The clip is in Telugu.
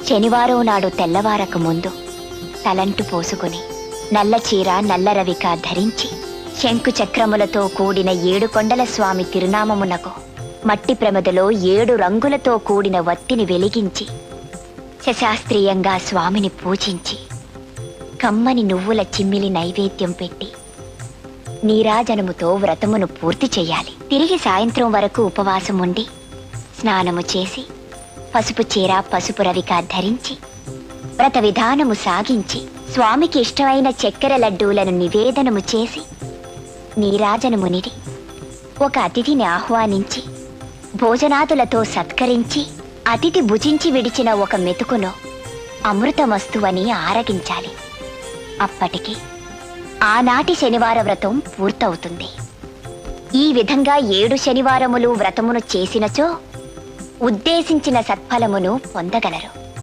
శనివారం నాడు తెల్లవారక ముందు తలంటు పోసుకుని నల్ల చీర నల్ల రవిక ధరించి శంకు చక్రములతో కూడిన 7 కొండల స్వామి తిరునామమునకు మట్టి ప్రమదలో 7 రంగులతో కూడిన వత్తిని వెలిగించి శశాస్త్రీయంగా స్వామిని పూజించి కమ్మని నువ్వుల చిమ్మిలి నైవేద్యం పెట్టి నీరాజనముతో వ్రతమును పూర్తి చెయ్యాలి. తిరిగి సాయంత్రం వరకు ఉపవాసం ఉండి స్నానము చేసి పసుపు చీర పసుపు రవిక ధరించి వ్రత విధానము సాగించి స్వామికి ఇష్టమైన చక్కెర లడ్డూలను నివేదనము చేసి నీరాజనమునిడి ఒక అతిథిని ఆహ్వానించి భోజనాదులతో సత్కరించి అతిథి భుజించి విడిచిన ఒక మెతుకును అమృతమస్తువని ఆరగించాలి. అప్పటికి ఆనాటి శనివార వ్రతం పూర్తవుతుంది. ఈ విధంగా 7 శనివారములు వ్రతమును చేసినచో ఉద్దేశించిన సత్ఫలమును పొందగలరు.